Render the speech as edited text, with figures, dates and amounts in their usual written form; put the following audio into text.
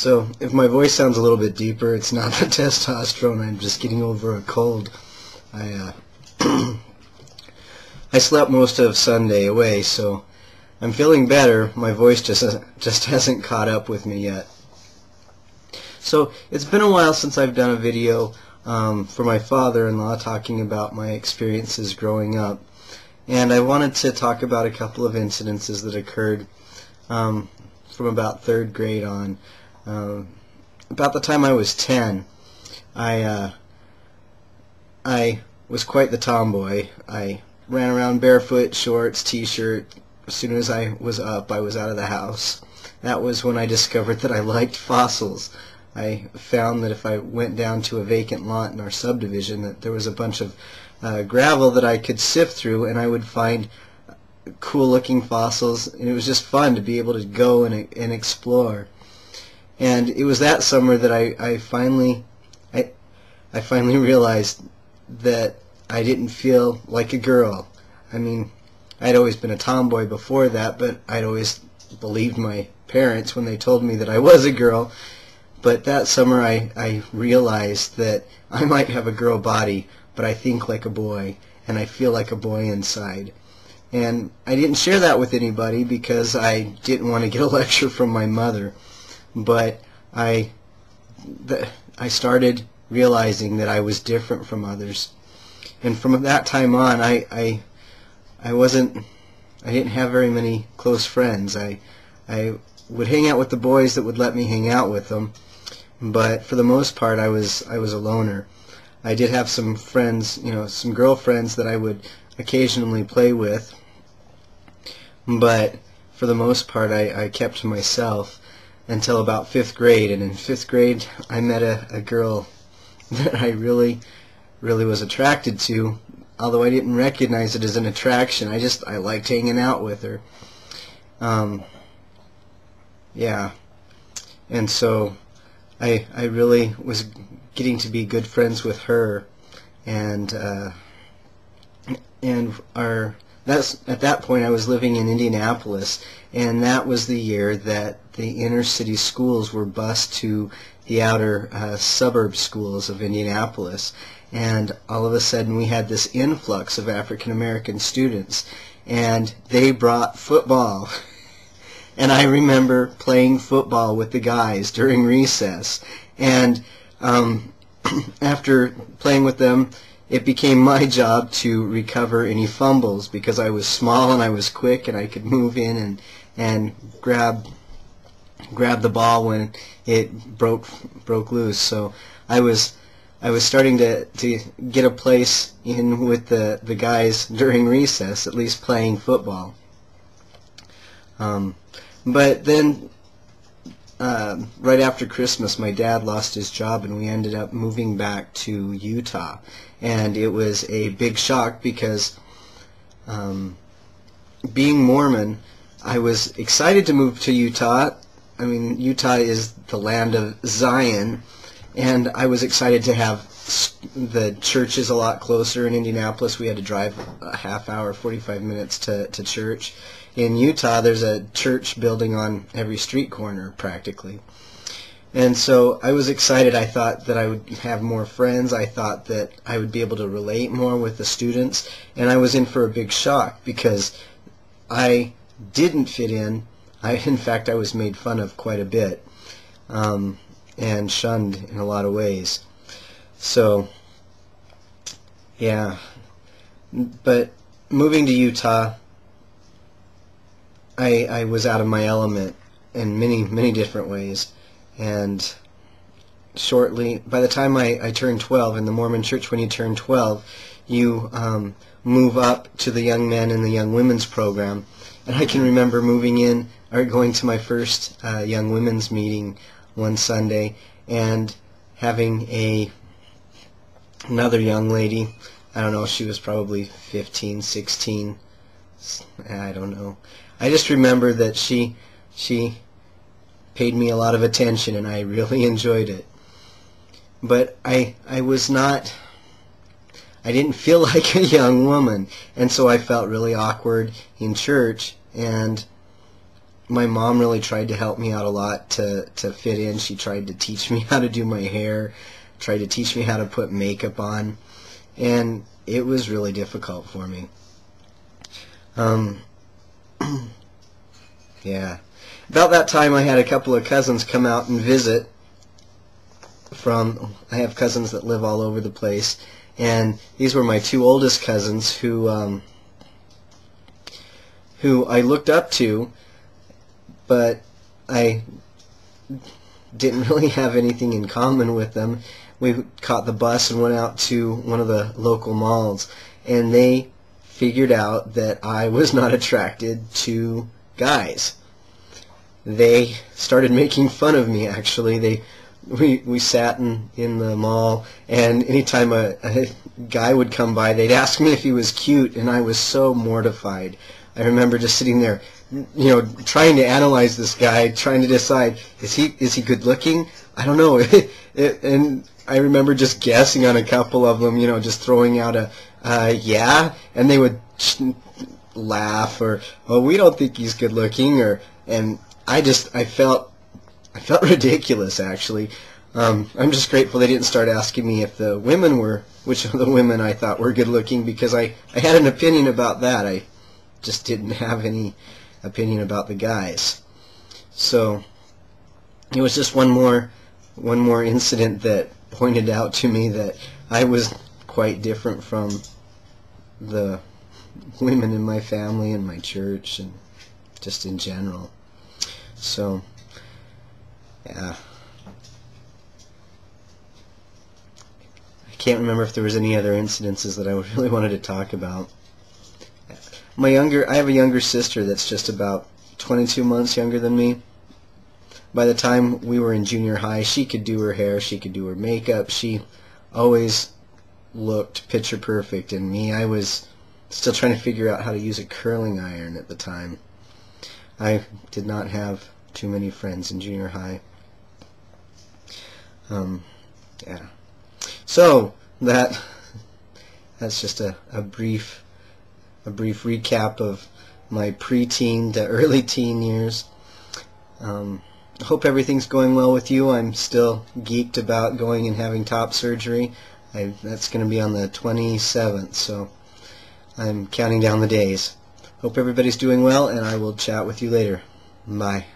So if my voice sounds a little bit deeper, it's not the testosterone. I'm just getting over a cold. I I slept most of Sunday away, so I'm feeling better. My voice just hasn't caught up with me yet. So it's been a while since I've done a video for my father-in-law talking about my experiences growing up, and I wanted to talk about a couple of incidences that occurred from about 3rd grade on. About the time I was 10, I was quite the tomboy. I ran around barefoot, shorts, t-shirt. As soon as I was up, I was out of the house. That was when I discovered that I liked fossils. I found that if I went down to a vacant lot in our subdivision, that there was a bunch of gravel that I could sift through, and I would find cool-looking fossils, and it was just fun to be able to go and explore. And it was that summer that I finally realized that I didn't feel like a girl. I mean, I'd always been a tomboy before that, but I'd always believed my parents when they told me that I was a girl. But that summer I realized that I might have a girl body, but I think like a boy, and I feel like a boy inside. And I didn't share that with anybody because I didn't want to get a lecture from my mother. But I started realizing that I was different from others, and from that time on, I didn't have very many close friends. I would hang out with the boys that would let me hang out with them, but for the most part, I was a loner. I did have some friends, some girlfriends that I would occasionally play with, but for the most part, I kept to myself until about 5th grade, and in 5th grade I met a girl that I really was attracted to, although I didn't recognize it as an attraction. I liked hanging out with her. Yeah, and so I really was getting to be good friends with her, and at that point I was living in Indianapolis, and that was the year that the inner city schools were bused to the outer suburb schools of Indianapolis, and all of a sudden we had this influx of African American students, and they brought football. And I remember playing football with the guys during recess, and after playing with them, it became my job to recover any fumbles because I was small and I was quick and I could move in and grab the ball when it broke loose. So I was starting to get a place in with the guys during recess, at least playing football. But then right after Christmas, my dad lost his job, and we ended up moving back to Utah. And it was a big shock because being Mormon, I was excited to move to Utah. I mean, Utah is the land of Zion, and I was excited to have the churches a lot closer. In Indianapolis, we had to drive a half hour, 45 minutes to church. In Utah, there's a church building on every street corner, practically. And so I was excited. I thought that I would have more friends. I thought that I would be able to relate more with the students. And I was in for a big shock because I didn't fit in. In fact, I was made fun of quite a bit and shunned in a lot of ways. So, yeah. But moving to Utah, I was out of my element in many different ways. And shortly, by the time I turned 12, in the Mormon church, when you turn 12, you move up to the young men and the young women's program. And I can remember moving in, or going to my first young women's meeting one Sunday, and having another young lady. I don't know, she was probably 15, 16. I don't know. I just remember that she paid me a lot of attention, and I really enjoyed it. But I didn't feel like a young woman, and so I felt really awkward in church, and my mom really tried to help me out a lot to fit in. She tried to teach me how to do my hair, tried to teach me how to put makeup on, and it was really difficult for me. Yeah. About that time I had a couple of cousins come out and visit I have cousins that live all over the place, and these were my two oldest cousins who I looked up to, but I didn't really have anything in common with them. We caught the bus and went out to one of the local malls, and they figured out that I was not attracted to guys. They started making fun of me, actually. We sat in the mall, and anytime a guy would come by, they'd ask me if he was cute, and I was so mortified. I remember just sitting there, trying to analyze this guy, trying to decide, is he good looking? I don't know. And I remember just guessing on a couple of them, just throwing out yeah, and they would laugh, or, oh, we don't think he's good looking, and I felt ridiculous, actually. I'm just grateful they didn't start asking me if the women which of the women I thought were good looking, because I had an opinion about that. I just didn't have any opinion about the guys. So it was just one more incident that pointed out to me that I was quite different from the women in my family and my church and just in general. So yeah. I can't remember if there was any other incidences that I really wanted to talk about. I have a younger sister that's just about 22 months younger than me. By the time we were in junior high, she could do her hair, she could do her makeup, she always looked picture perfect, and me, I was still trying to figure out how to use a curling iron at the time. I did not have too many friends in junior high. Yeah. So that's just a brief recap of my preteen to early teen years. I hope everything's going well with you. I'm still geeked about going and having top surgery. That's going to be on the 27th, so I'm counting down the days. Hope everybody's doing well, and I will chat with you later. Bye.